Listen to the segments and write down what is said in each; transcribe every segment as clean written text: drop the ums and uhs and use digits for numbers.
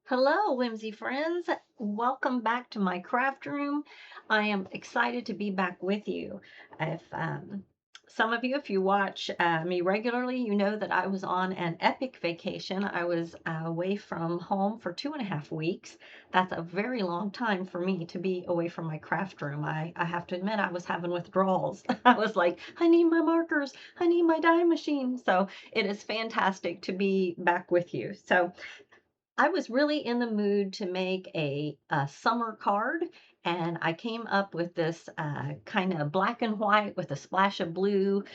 Hello, Whimsy friends. Welcome back to my craft room. I am excited to be back with you. If some of you, if you watch me regularly, you know that I was on an epic vacation. I was away from home for 2.5 weeks. That's a very long time for me to be away from my craft room. I have to admit, I was having withdrawals. I was like, I need my markers, I need my die machine. So it is fantastic to be back with you. So I was really in the mood to make a summer card, and I came up with this kind of black and white with a splash of blue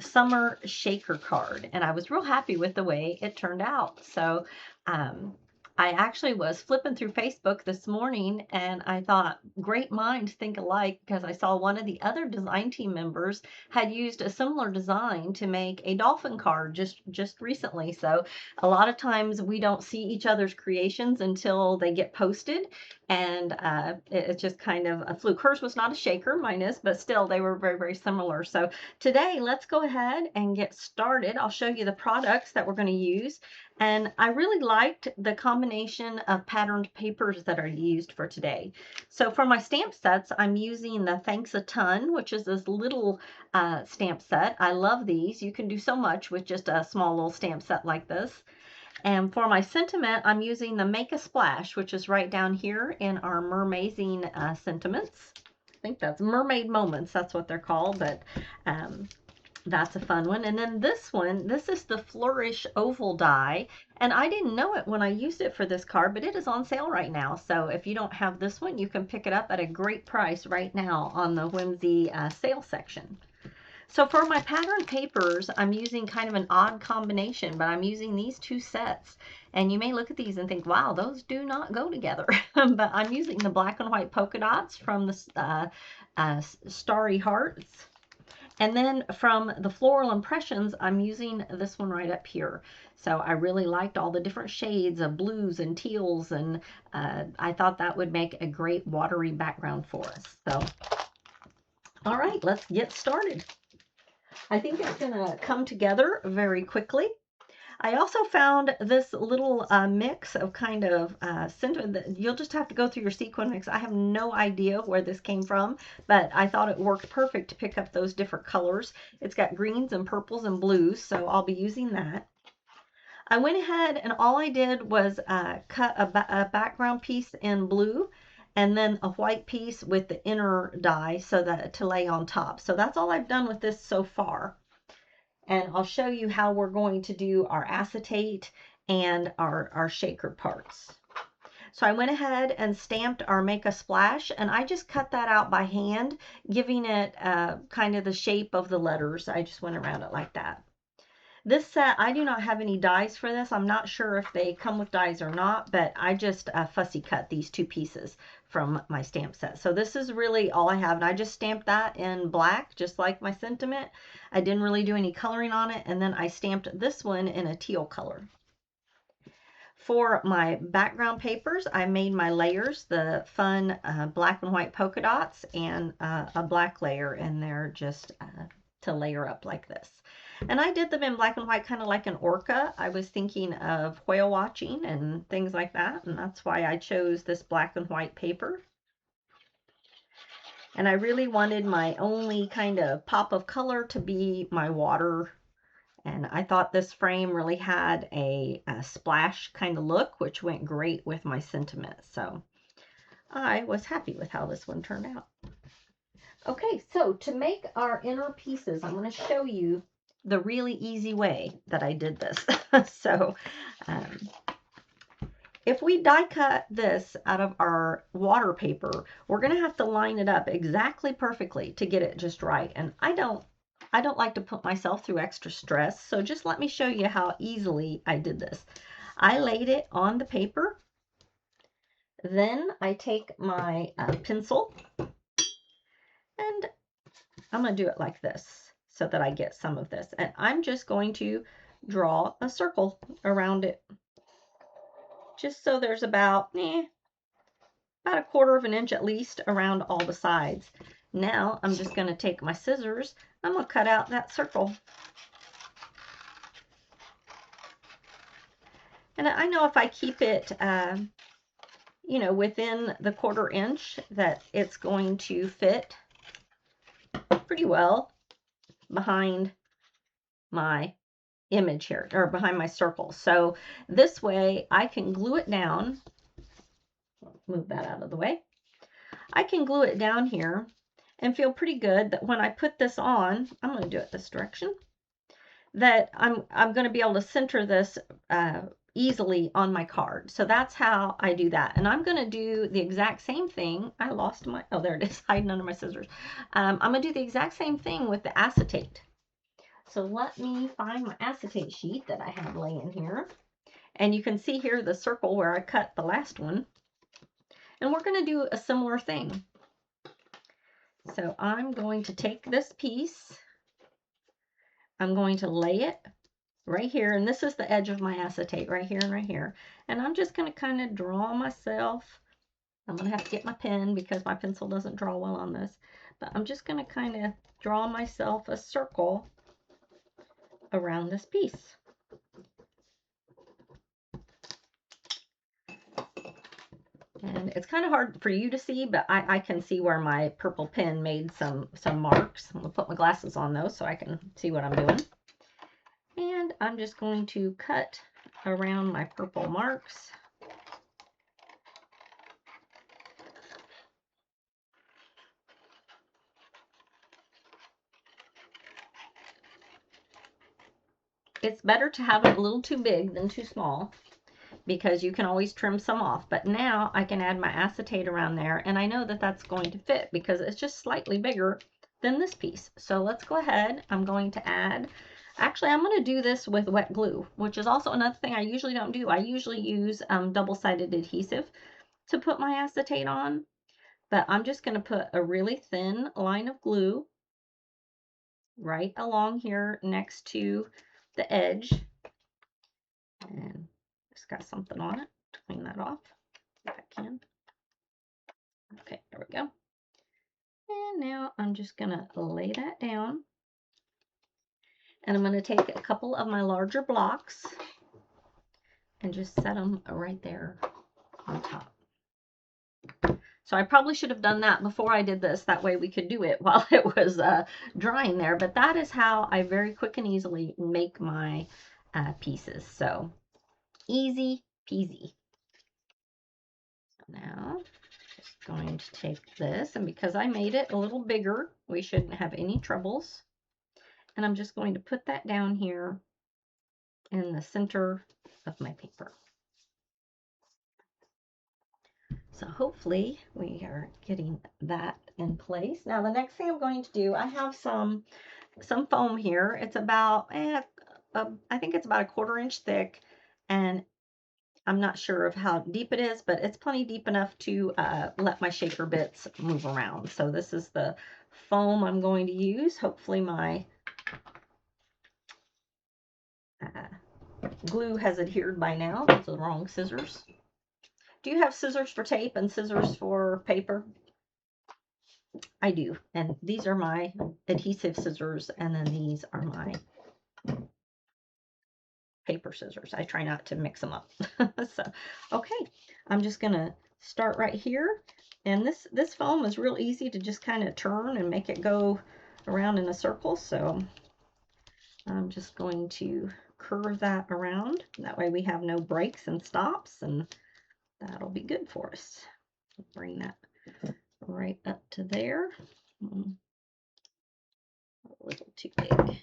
summer shaker card, and I was real happy with the way it turned out. So um, I actually was flipping through Facebook this morning, and I thought, great minds think alike, because I saw one of the other design team members had used a similar design to make a dolphin card just recently. So a lot of times we don't see each other's creations until they get posted, and it's just kind of a fluke. Hers was not a shaker, mine is, but still they were very, very similar. So today, let's go ahead and get started. I'll show you the products that we're going to use, and I really liked the combination of patterned papers that are used for today. So for my stamp sets, I'm using the Thanks a Ton, which is this little stamp set. I love these. You can do so much with just a small little stamp set like this. And for my sentiment, I'm using the Make a Splash, which is right down here in our Mermazing sentiments. I think that's Mermaid Moments. That's what they're called, but that's a fun one. And then this one, this is the Flourish oval die, and I didn't know it when I used it for this card, but it is on sale right now. So if you don't have this one, you can pick it up at a great price right now on the Whimsy sale section. So for my pattern papers, I'm using kind of an odd combination, but I'm using these two sets. And you may look at these and think, wow, those do not go together. But I'm using the black and white polka dots from the Starry Hearts. And then from the Floral Impressions, I'm using this one right up here. So I really liked all the different shades of blues and teals, and I thought that would make a great watery background for us. So, all right, let's get started. I think it's going to come together very quickly. I also found this little mix of kind of sentiment. You'll just have to go through your sequin mix. I have no idea where this came from, but I thought it worked perfect to pick up those different colors. It's got greens and purples and blues, so I'll be using that. I went ahead and all I did was cut a background piece in blue and then a white piece with the inner die so that to lay on top. So that's all I've done with this so far. And I'll show you how we're going to do our acetate and our shaker parts. So I went ahead and stamped our Make a Splash, and I just cut that out by hand, giving it kind of the shape of the letters. I just went around it like that. This set, I do not have any dies for this. I'm not sure if they come with dies or not, but I just fussy cut these two pieces from my stamp set. So this is really all I have, and I just stamped that in black, just like my sentiment. I didn't really do any coloring on it, and then I stamped this one in a teal color. For my background papers, I made my layers, the fun black and white polka dots, and a black layer in there just to layer up like this. And I did them in black and white, kind of like an orca. I was thinking of whale watching and things like that, and that's why I chose this black and white paper. And I really wanted my only kind of pop of color to be my water. And I thought this frame really had a splash kind of look, which went great with my sentiment. So I was happy with how this one turned out. Okay, so to make our inner pieces, I'm going to show you the really easy way that I did this. So if we die cut this out of our water paper, we're going to have to line it up exactly perfectly to get it just right. And I don't like to put myself through extra stress, so just let me show you how easily I did this. I laid it on the paper. Then I take my pencil, and I'm going to do it like this so that I get some of this. And I'm just going to draw a circle around it, just so there's about a 1/4 of an inch at least around all the sides. Now I'm just going to take my scissors. I'm going to cut out that circle. And I know if I keep it, you know, within the 1/4 inch, that it's going to fit pretty well behind my image here, or behind my circle. So this way I can glue it down. Move that out of the way. I can glue it down here and feel pretty good that when I put this on, I'm going to do it this direction, that I'm going to be able to center this easily on my card. So that's how I do that. And I'm going to do the exact same thing. I lost my, oh, there it is, hiding under my scissors. I'm going to do the exact same thing with the acetate. So let me find my acetate sheet that I have laying here. And you can see here the circle where I cut the last one. And we're going to do a similar thing. So I'm going to take this piece, I'm going to lay it right here, and this is the edge of my acetate right here and right here. And I'm just going to kind of draw myself, I'm going to have to get my pen because my pencil doesn't draw well on this, but I'm just going to kind of draw myself a circle around this piece. And it's kind of hard for you to see, but I can see where my purple pen made some marks. I'm going to put my glasses on though so I can see what I'm doing. And I'm just going to cut around my purple marks. It's better to have it a little too big than too small, because you can always trim some off. But now I can add my acetate around there, and I know that that's going to fit because it's just slightly bigger than this piece. So let's go ahead. I'm going to add, actually I'm going to do this with wet glue, which is also another thing I usually don't do. I usually use double-sided adhesive to put my acetate on, but I'm just going to put a really thin line of glue right along here next to the edge, and it's got something on it to clean that off if I can. Okay, there we go. And now I'm just gonna lay that down, and I'm gonna take a couple of my larger blocks and just set them right there on top. So I probably should have done that before I did this, that way we could do it while it was drying there, but that is how I very quick and easily make my pieces. So easy peasy. So now just going to take this, and because I made it a little bigger, we shouldn't have any troubles. And I'm just going to put that down here in the center of my paper. So hopefully we are getting that in place. Now the next thing I'm going to do, I have some foam here. It's about, I think it's about a 1/4 inch thick, and I'm not sure of how deep it is, but it's plenty deep enough to let my shaker bits move around. So this is the foam I'm going to use. Hopefully my glue has adhered by now. Those are the wrong scissors. Do you have scissors for tape and scissors for paper? I do. And these are my adhesive scissors, and then these are my paper scissors. I try not to mix them up. So, okay, I'm just going to start right here. And this foam is real easy to just kind of turn and make it go around in a circle. So I'm just going to curve that around. That way we have no breaks and stops, and that'll be good for us. Bring that right up to there. A little too big.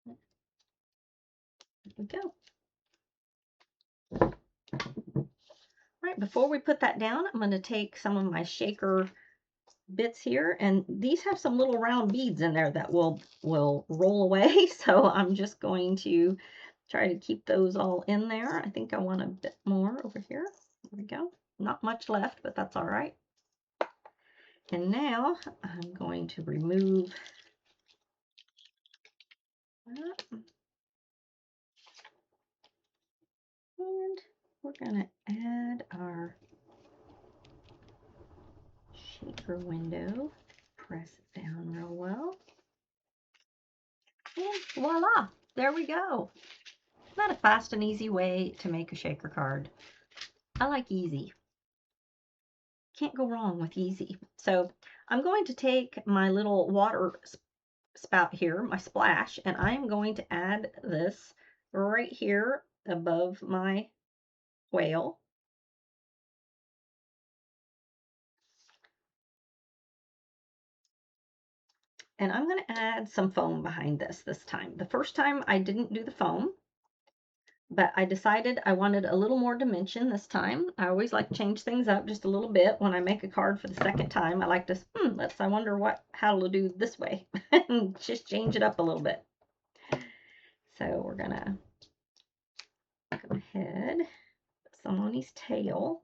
There we go. Right, before we put that down, I'm going to take some of my shaker bits here, and these have some little round beads in there that will roll away. So I'm just going to try to keep those all in there. I think I want a bit more over here. There we go. Not much left, but that's all right. And now I'm going to remove that. And we're going to add our shaker window. Press it down real well. And voila, there we go. Not a fast and easy way to make a shaker card. I like easy. Can't go wrong with easy. So I'm going to take my little water spout here, my splash, and I'm going to add this right here above my whale. And I'm going to add some foam behind this time. The first time I didn't do the foam, but I decided I wanted a little more dimension this time. I always like to change things up just a little bit when I make a card for the second time. I like to, I wonder how to do this way and just change it up a little bit. So we're gonna go ahead, put some on his tail.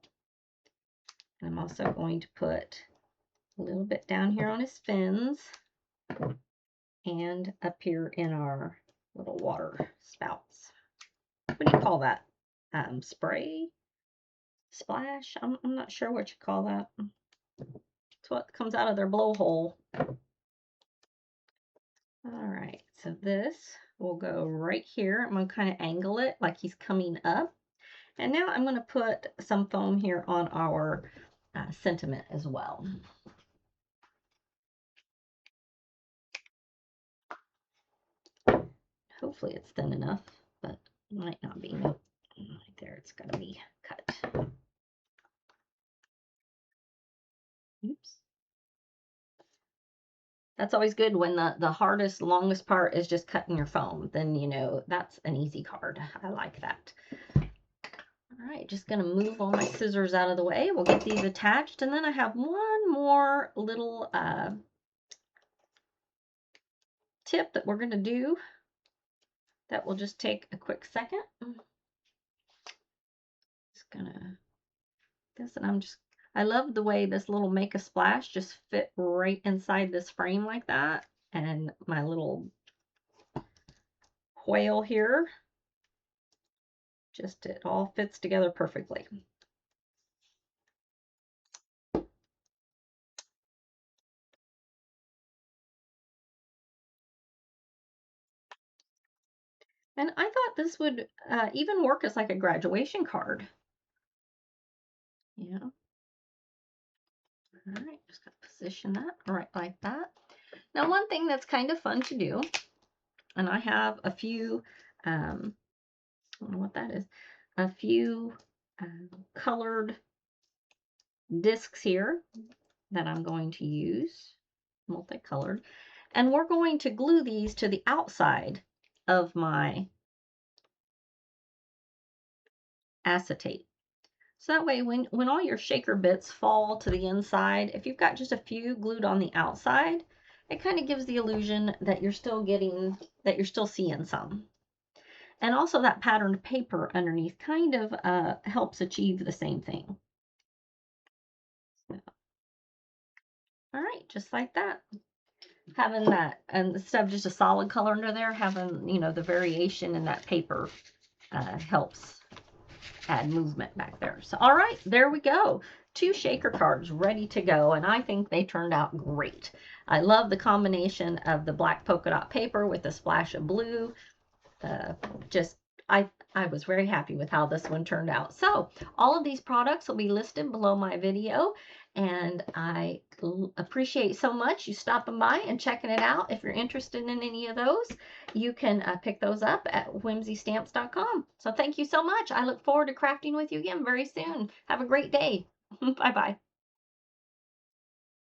And I'm also going to put a little bit down here on his fins and up here in our little water spouts. What do you call that? Spray? Splash? I'm not sure what you call that. It's what comes out of their blowhole. All right, so this will go right here. I'm going to kind of angle it like he's coming up. And now I'm going to put some foam here on our sentiment as well. Hopefully it's thin enough, but it might not be. Nope. Right there, it's got to be cut. Oops. That's always good when the hardest, longest part is just cutting your foam. Then, you know, that's an easy card. I like that. All right, just going to move all my scissors out of the way. We'll get these attached. And then I have one more little tip that we're going to do that will just take a quick second. Just going to this, and I love the way this little make a splash just fit right inside this frame like that. And my little whale here, just it all fits together perfectly. And I thought this would even work as like a graduation card. Yeah. All right, just gotta position that right like that. Now, one thing that's kind of fun to do, and I have a few, I don't know what that is, a few colored discs here that I'm going to use, multicolored, and we're going to glue these to the outside of my acetate. So that way when all your shaker bits fall to the inside, if you've got just a few glued on the outside, it kind of gives the illusion that you're still seeing some. And also that patterned paper underneath kind of helps achieve the same thing. So, all right, just like that. Having that, and instead of just a solid color under there, having, you know, the variation in that paper helps add movement back there. So, all right, there we go. 2 shaker cards ready to go, and I think they turned out great. I love the combination of the black polka dot paper with a splash of blue. I was very happy with how this one turned out. So all of these products will be listed below my video, and I appreciate so much you stopping by and checking it out. If you're interested in any of those, you can pick those up at whimsystamps.com. So thank you so much. I look forward to crafting with you again very soon. Have a great day. Bye-bye.